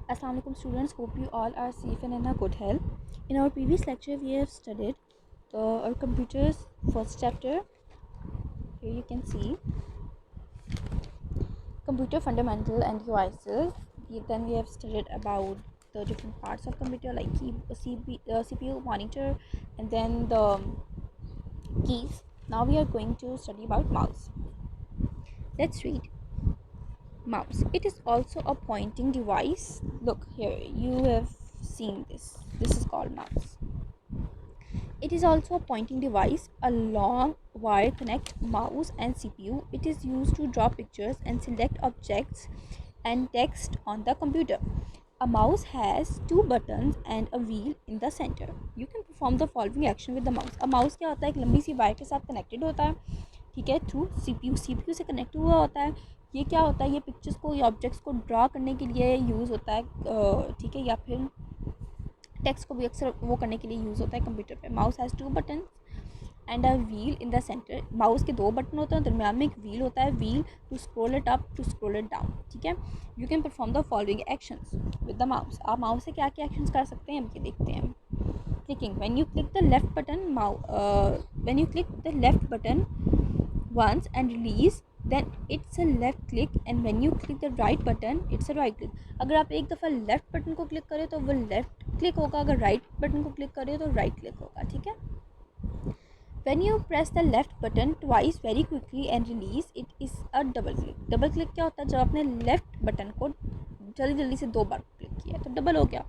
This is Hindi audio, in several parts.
Assalamu alaikum students, hope you all are safe and in a good health. In our previous lecture we have studied our computers first chapter. Here you can see computer fundamental and devices. Then we have studied about the different parts of computer like CPU, monitor, and then the keys. Now we are going to study about mouse. Let's read. Mouse. It is also a pointing device. Look here, you have seen this. This is called mouse. It is also a pointing device. A long wire connects mouse and CPU. It is used to draw pictures and select objects and text on the computer. A mouse has two buttons and a wheel in the center. You can perform the following action with the mouse. A mouse क्या होता है, एक लंबी सी वायर के साथ कनेक्टेड होता है, ठीक है, थ्रू सीपीयू से कनेक्ट हुआ होता है. ये क्या होता है, ये पिक्चर्स को या ऑब्जेक्ट्स को ड्रा करने के लिए यूज़ होता है, ठीक है, या फिर टेक्स्ट को भी अक्सर वो करने के लिए यूज़ होता है कंप्यूटर पे. Mouse has two button and a wheel in the centre. Mouse के दो बटन होते हैं, दरम्यान में एक व्हील होता है, wheel to scroll it up, to scroll it down, ठीक है. You can perform the following actions with the mouse. आप माउस से क्या क्या एक्शंस कर सकते हैं, हम ये देखते हैं. Clicking. When you click the left button when you click the left button once and release, then it's a left click, and when you click the right button it's a right click. अगर आप एक दफ़ा लेफ़्ट बटन को क्लिक करें तो वो लेफ़्ट क्लिक होगा, अगर राइट बटन को क्लिक करें तो राइट क्लिक होगा, ठीक है. When you press the left button twice very quickly and release, it is a double click. Double click क्या होता है, जब आपने लेफ़्ट बटन को जल्दी जल्दी से दो बार क्लिक किया तो डबल हो गया.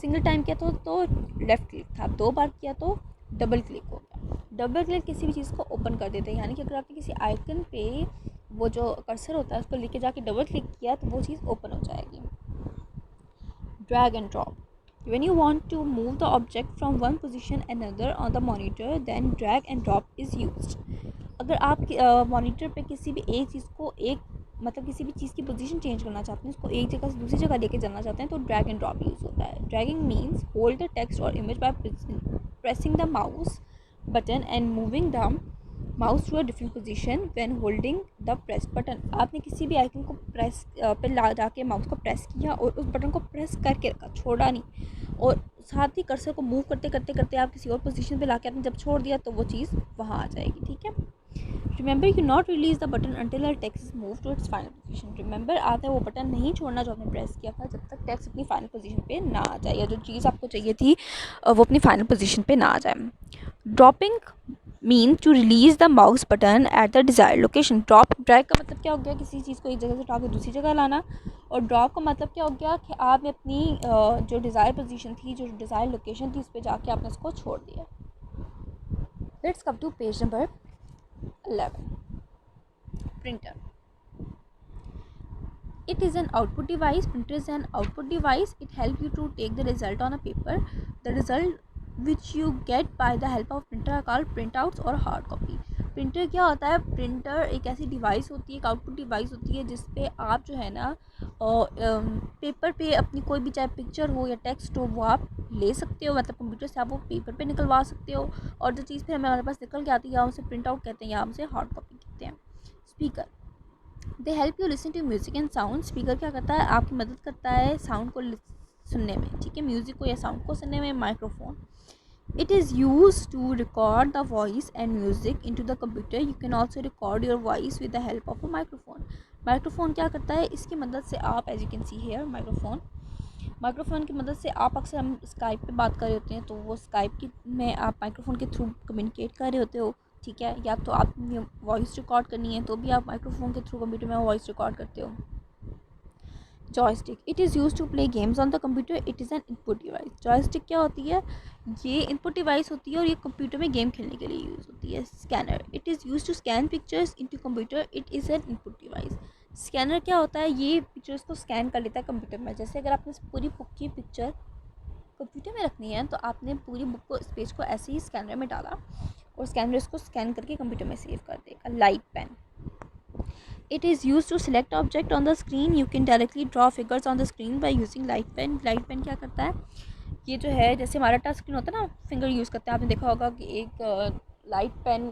सिंगल टाइम किया तो लेफ़्ट क्लिक था, दो बार किया तो डबल क्लिक हो गया. डबल क्लिक किसी भी चीज़ को ओपन कर देते हैं, यानी कि अगर आपने किसी आइकन पे वो जो कर्सर होता है उस पर लेके जाके डबल क्लिक किया तो वो चीज़ ओपन हो जाएगी. Drag and drop. When you want to move the object from one position another on the monitor, then drag and drop is used. अगर आप मॉनिटर पे किसी भी एक चीज़ को मतलब किसी भी चीज़ की पोजीशन चेंज करना चाहते हैं, उसको एक जगह से दूसरी जगह लेके जाना चाहते हैं तो ड्रैग एंड ड्रॉप यूज़ होता है. Dragging means hold the text और image by pressing the mouse button and moving the mouse to a different position when holding the press button. आपने किसी भी आइकन को प्रेस पे ला के माउस को प्रेस किया और उस बटन को प्रेस करके रखा, छोड़ा नहीं, और साथ ही कर्सर को मूव करते करते करते आप किसी और पोजीशन पे लाके आपने जब छोड़ दिया तो वो चीज़ वहाँ आ जाएगी, ठीक है. Remember you not release the button until a text is move to its final position. Remember आता है वो बटन नहीं छोड़ना जो आपने प्रेस किया था जब तक टेक्स्ट अपनी फाइनल पोजीशन पे ना आ जाए, या जो चीज़ आपको चाहिए थी वो अपनी फाइनल पोजीशन पे ना आ जाए. Dropping mean to release the mouse button at the desired location. Drag का मतलब क्या हो गया, किसी चीज़ को एक जगह से उठा के दूसरी जगह लाना, और ड्रॉप का मतलब क्या हो गया कि आपने अपनी जो डिज़ायर पोजीशन थी, जो डिज़ायर लोकेशन थी, उस पर जाके आपने उसको छोड़ दिया. Let's come to page number 11. Printer. It is an output device. Printer is an output device. It helps you to take the result on a paper. The result which you get by the help of printer are called printouts or hard copy. Printer क्या होता है, प्रिंटर एक ऐसी डिवाइस होती है, एक आउटपुट डिवाइस होती है जिसपे आप जो है ना पेपर पे अपनी कोई भी चाहे पिक्चर हो या टेक्स्ट हो वो आप ले सकते हो, मतलब कंप्यूटर से आप वो पेपर पे निकलवा सकते हो, और जो चीज़ फिर हमारे पास निकल के आती है या उसे प्रिंट आउट कहते हैं या उसे हार्ड कॉपी कहते हैं. Speaker. They help you listen to music and sound. Speaker क्या करता है, आपकी मदद करता है साउंड को सुनने में, ठीक है, म्यूज़िक को या साउंड को सुनने में. Microphone. It is used to record the voice and music into the computer. You can also record your voice with the help of a microphone. Microphone क्या करता है, इसकी मदद से आप as you can see here microphone की मदद से आप अक्सर हम स्काइप पे बात कर रहे होते हैं तो वो स्काइप की में आप माइक्रोफोन के थ्रू कम्युनिकेट कर रहे होते हो, ठीक है, या तो आप वॉइस रिकॉर्ड करनी है तो भी आप माइक्रोफोन के थ्रू कंप्यूटर में वॉइस रिकॉर्ड करते हो. Joystick. It is use to play games on the computer. It is an input device. Joystick क्या होती है, ये इनपुट डिवाइस होती है और ये कंप्यूटर में गेम खेलने के लिए यूज़ होती है. Scanner. It is use to scan pictures into computer. It is an input device. Scanner क्या होता है, ये पिक्चर्स को स्कैन कर लेता है कंप्यूटर में. जैसे अगर आपने पूरी बुक की पिक्चर कंप्यूटर में रखनी है तो आपने पूरी बुक को, इस पेज को ऐसे ही स्कैनर में डाला और स्कैनर इसको स्कैन करके कंप्यूटर में सेव कर देगा. Light pen. It is used to select object on the screen. You can directly draw figures on the screen by using light pen. Light pen क्या करता है, ये जो है जैसे हमारा टच स्क्रीन होता है ना, फिंगर यूज़ करते हैं, आपने देखा होगा कि एक लाइट पेन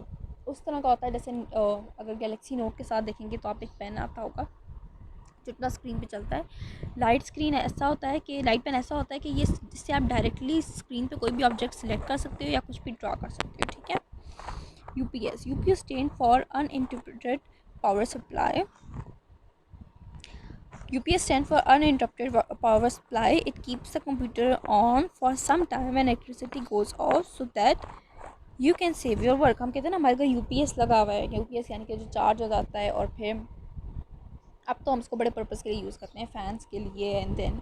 उस तरह का होता है, जैसे अगर गैलेक्सी नोट के साथ देखेंगे तो आप एक पेन आता होगा जो इतना स्क्रीन पे चलता है। लाइट स्क्रीन ऐसा होता है कि लाइट पेन ऐसा होता है कि ये जिससे आप डायरेक्टली स्क्रीन पे कोई भी ऑब्जेक्ट सेलेक्ट कर सकते हो या कुछ भी ड्रा कर सकते हो, ठीक है। UPS stand for uninterrupted power supply. UPS stands for uninterrupted power supply. It keeps the computer on for some time when electricity goes off so that you can save your work. हम कहते हैं ना हमारे घर UPS लगा हुआ है, UPS यानी कि जो चार्ज हो जाता है, और फिर अब तो हम इसको बड़े पर्पज़ के लिए यूज़ करते हैं, फ़ैन्स के लिए एंड देन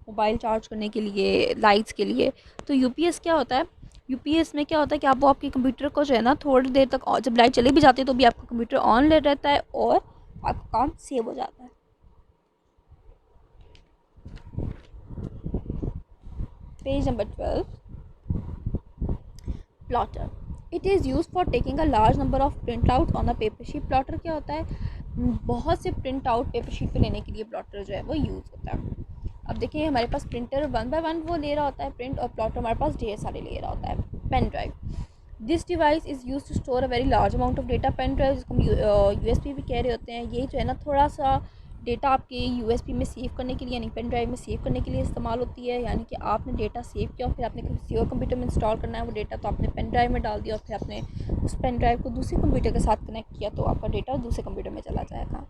मोबाइल चार्ज करने के लिए, लाइट्स के लिए। तो UPS क्या होता है, UPS में क्या होता है कि आप वो आपके कंप्यूटर को जो है ना थोड़ी देर तक, जब लाइट चली भी जाती है तो भी आपका कंप्यूटर ऑन ले रहता है और आपका काम सेव हो जाता है। Page number 12, plotter. It is use for taking a large number of print out on a paper sheet. Plotter क्या होता है, बहुत से प्रिंट आउट पेपर शीट पे लेने के लिए प्लॉटर जो है वो यूज़ होता है। अब देखिए हमारे पास प्रिंटर 1 बाय 1 वो ले रहा होता है प्रिंट, और प्लॉटर हमारे पास ढेर सारे ले रहा होता है। Pen drive, this device is use to store a very large amount of data. Pen drive जिसको हम USB भी कह रहे होते हैं, ये जो है ना थोड़ा सा डेटा आपके USB में सेव करने के लिए यानी पेन ड्राइव में सेव करने के लिए इस्तेमाल होती है। यानी कि आपने डेटा सेव किया और फिर आपने किसी और कंप्यूटर में इंस्टॉल करना है वो डेटा, तो आपने पेन ड्राइव में डाल दिया और फिर आपने उस पेन ड्राइव को दूसरे कंप्यूटर के साथ कनेक्ट किया तो आपका डेटा दूसरे कंप्यूटर में चला जाएगा।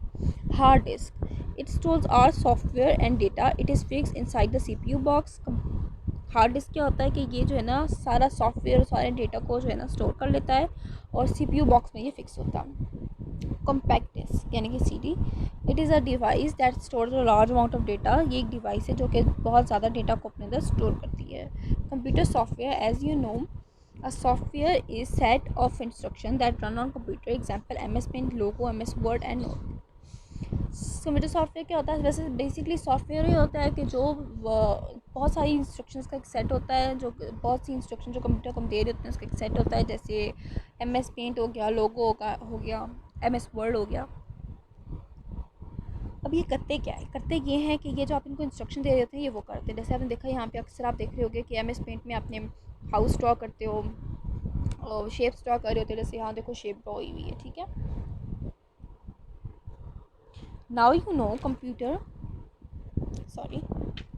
Hard disk, it stores our software and data. It is fix inside the CPU box. Hard disk क्या होता है कि ये जो है ना सारा सॉफ्टवेयर, सारे डेटा को जो है ना स्टोर कर लेता है और CPU बॉक्स में ये फिक्स होता है। कॉम्पैक्ट डिस्क यानी कि CD, it is a device that stores a large amount of data. ये एक डिवाइस है जो कि बहुत ज़्यादा डेटा को अपने अंदर स्टोर करती है। Computer software, as you know, a software is set of instruction that run on computer, example MS Paint, logo, MS Word and Notepad। Computer software क्या होता है, वैसे बेसिकली सॉफ्टवेयर ही होता है कि जो बहुत सारी इंस्ट्रक्शंस का एक सेट होता है, जो बहुत सी इंस्ट्रक्शन जो कंप्यूटर को हम दे रहे होते हैं उसका एक सेट होता है। जैसे MS पेंट हो गया, लोगो हो गया, MS वर्ड हो गया। अब ये करते क्या है, करते ये हैं कि ये जो आप इनको इंस्ट्रक्शन दे देते हैं ये वो करते हैं। जैसे आपने देखा यहाँ पे अक्सर आप देख रहे होगे कि MS पेंट में आपने हाउस ड्रॉ करते हो और शेप्स ड्रॉ कर रहे होते हैं। जैसे यहाँ देखो शेप ड्रॉ हुई हुई है, ठीक है। Now you know computer, sorry,